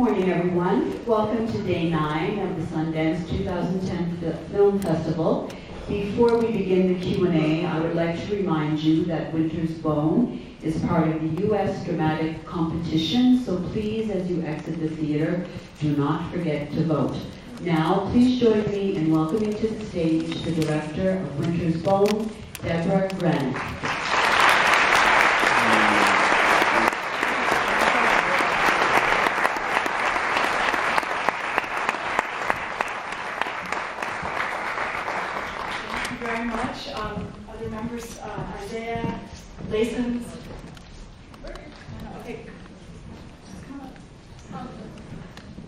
morning, everyone. Welcome to Day 9 of the Sundance 2010 Film Festival. Before we begin the Q&A, I would like to remind you that Winter's Bone is part of the U.S. Dramatic Competition, so please, as you exit the theater, do not forget to vote. Now, please join me in welcoming to the stage the director of Winter's Bone, Deborah Granick. Other members, Isaiah, Lasons. Okay.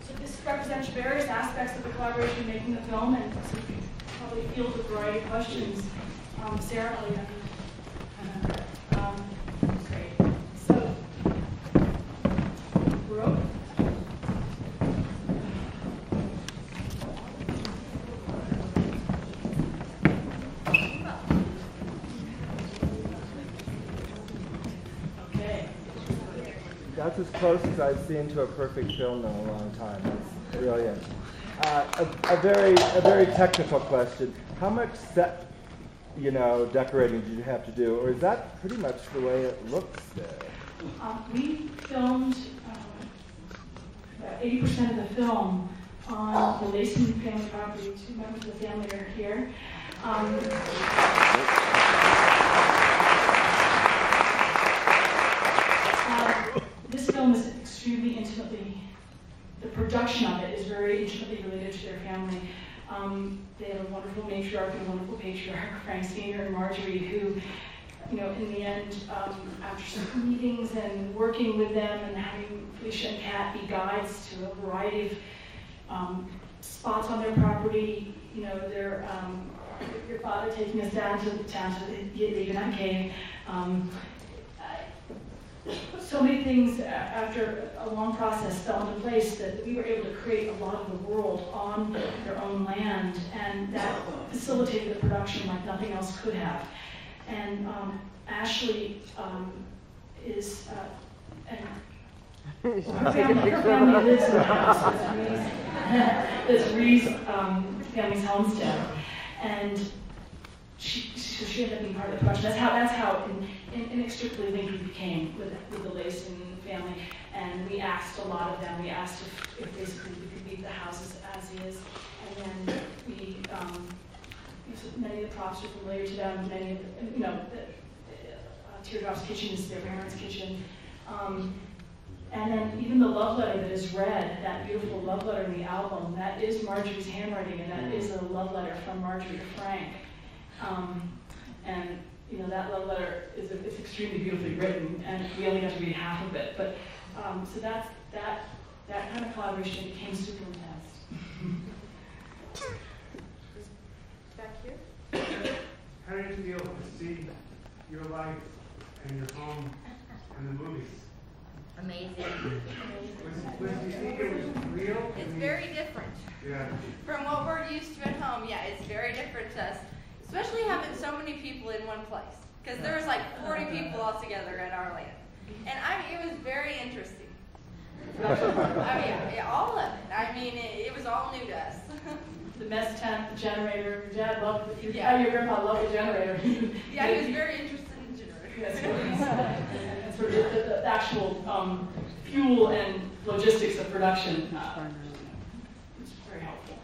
So this represents various aspects of the collaboration making the film, and so you probably field a variety of questions. Sarah, great. So, we're open. That's as close as I've seen to a perfect film in a long time. That's brilliant. A very technical question. How much set, decorating did you have to do, or is that pretty much the way it looks there? We filmed about 80% of the film on the Lason family property. 2 members of the family are here. This film is extremely intimately, the production of it is very intimately related to their family. They have a wonderful matriarch and a wonderful patriarch, Frank Senior and Marjorie, who, in the end, after some meetings and working with them and having Felicia and Kat be guides to a variety of spots on their property, their your father taking us down to the United Cave. So many things after a long process fell into place that we were able to create a lot of the world on their own land, and that facilitated the production like nothing else could have. And Ashley is, and her family lives in the house. It's Ree's family's homestead, and she ended up being part of the production. That's how inextricably linked we became with the Layson family. And we asked a lot of them. We asked if basically we could leave the house as is. And then we, many of the props are familiar to them. Many of Teardrop's kitchen is their parents' kitchen. And then even the love letter that is read, that beautiful love letter in the album, that is Marjorie's handwriting, and that is a love letter from Marjorie to Frank. And that love letter is extremely beautifully written, and we only got to read half of it. But so that kind of collaboration became super intense. Back here. How did you feel to see your life and your home in the movies? Amazing. Was you think it was real? It's very different. Yeah. From what we're used to at home, yeah, it's very different to us. Especially having so many people in one place. Because there was like 40 people all together at our land. And it was very interesting. Yeah, all of it. It was all new to us. The mess tent, the generator, your dad loved it. Your grandpa loved the generator. Yeah, he was very interested in the generator. Yes, and sort of the actual fuel and logistics of production. It's very helpful.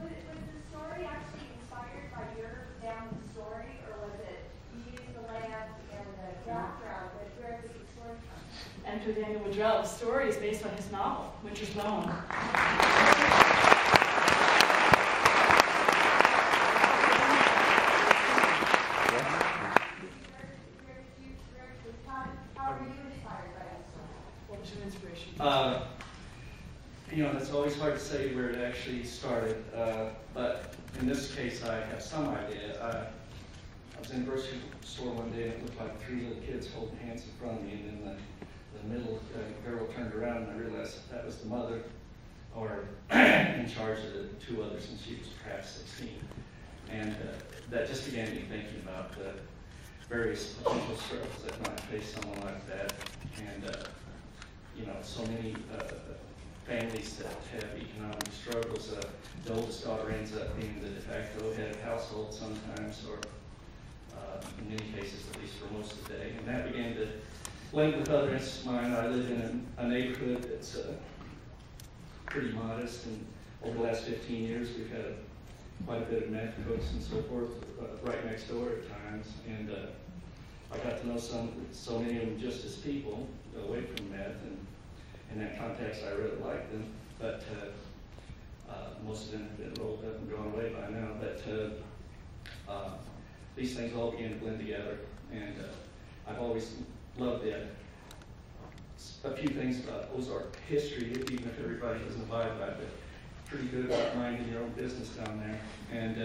Was the story actually inspired by your family story, or was it you used the land and the background, but where did the story come from? Enter Daniel Woodrell. The story is based on his novel, Winter's Bone. How were you inspired by that story? What was your inspiration? It's always hard to say where it actually started, but in this case I have some idea. I was in a grocery store one day and it looked like 3 little kids holding hands in front of me, and then the middle girl turned around and I realized that was the mother, or in charge of the 2 others, and she was perhaps 16. And that just began me thinking about the various potential struggles that might face someone like that. And you know, so many families that have economic struggles. The oldest daughter ends up being the de facto head of household sometimes, or in many cases, at least for most of the day. And that began to link with other interests of mine. I live in a neighborhood that's pretty modest, and over the last 15 years, we've had quite a bit of meth cooks and so forth right next door at times. And I got to know so many of them just as people away from meth, and in that context, I really liked them. But most of them have been rolled up and gone away by now. But these things all began to blend together, and I've always loved that. A few things about Ozark history, even if everybody doesn't abide by it, pretty good about minding your own business down there, and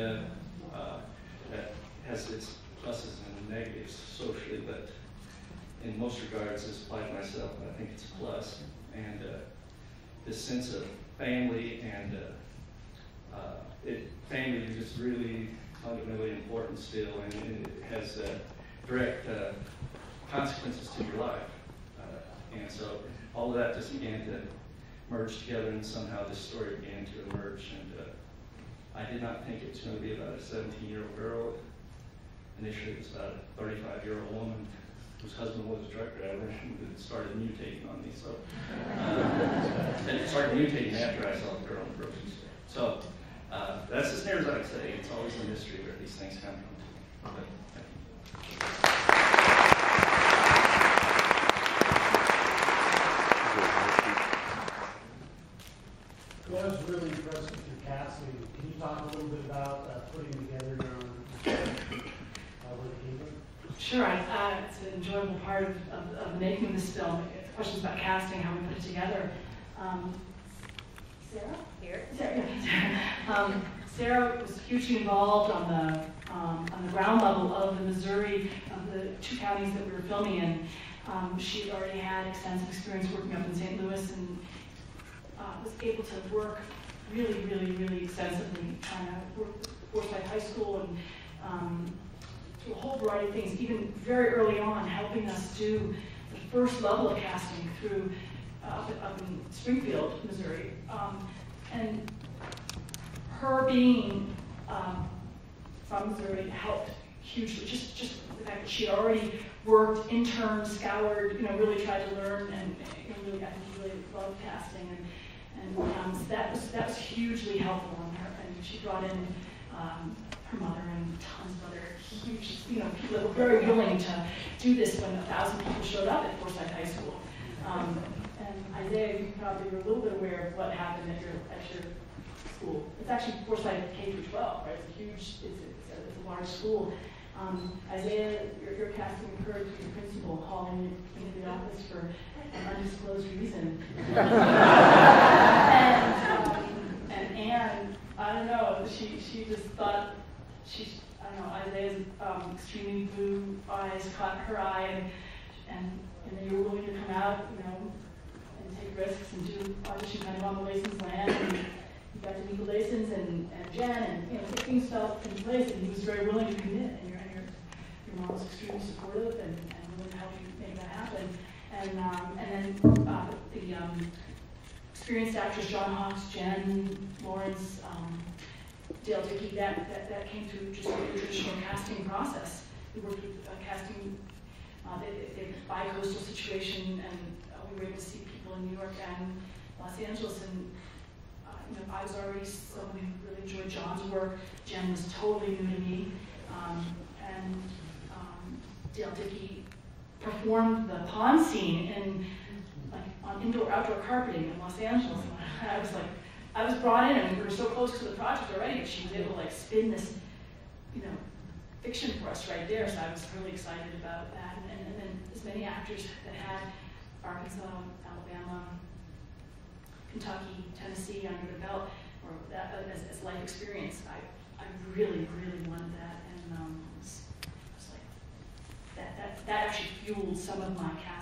that has its pluses and negatives socially, but in most regards, as like myself, I think it's a plus. And this sense of family and family is just really fundamentally important still, and it has direct consequences to your life. And so all of that just began to merge together, and somehow this story began to emerge. And I did not think it was going to be about a 17-year-old girl. Initially, it was about a 35-year-old woman whose husband was a truck driver, and it started mutating on me. So it started mutating after I saw the girl in the grocery store. So that's as near as I can say. It's always a mystery where these things come from. But, Well, I was really impressed with your casting. Can you talk a little bit about putting together your own work either? Sure, it's an enjoyable part of making this film. Questions about casting, how we put it together. Sarah? Here. Sarah was hugely involved on the ground level of the Missouri, of the 2 counties that we were filming in. She already had extensive experience working up in St. Louis, and was able to work really, really, really extensively, trying to work with Forsyth High School and do a whole variety of things, even very early on, helping us do the first level of casting through up in Springfield, Missouri. And her being from Missouri helped hugely. Just the fact that she already worked, interned, scoured, really tried to learn, and really, I think she really loved casting. And that was hugely helpful on her. And she brought in her mother and tons of other huge, people that were very willing to do this when 1,000 people showed up at Forsyth High School. And Isaiah, you probably were a little bit aware of what happened at your school. It's actually Forsyth K-12, right? It's a huge, it's a large school. Isaiah, your casting occurred through the principal hauling you into the office for an undisclosed reason. And Anne, I don't know, she just thought, Isaiah's extremely blue eyes caught her eye, and then you were willing to come out, and take risks and do audition kind of on the Lason's land, and you got to meet the Lasons and Jen, and things fell into place, and he was very willing to commit, and your mom was extremely supportive and willing to help you make that happen. And then the experienced actors, John Hawkes, Jen, Lawrence, Dale Dickey, that came through just the traditional casting process. We worked with casting, the bi-coastal situation, and we were able to see people in New York and Los Angeles. And I was already someone who really enjoyed John's work. Jen was totally new to me, and Dale Dickey performed the pond scene on indoor-outdoor carpeting in Los Angeles. And I was brought in, and we were so close to the project already, but she was able to spin this, fiction for us right there. So I was really excited about that. And then as many actors that had Arkansas, Alabama, Kentucky, Tennessee under the belt, or that as life experience, I really, really wanted that, and that actually fueled some of my casting.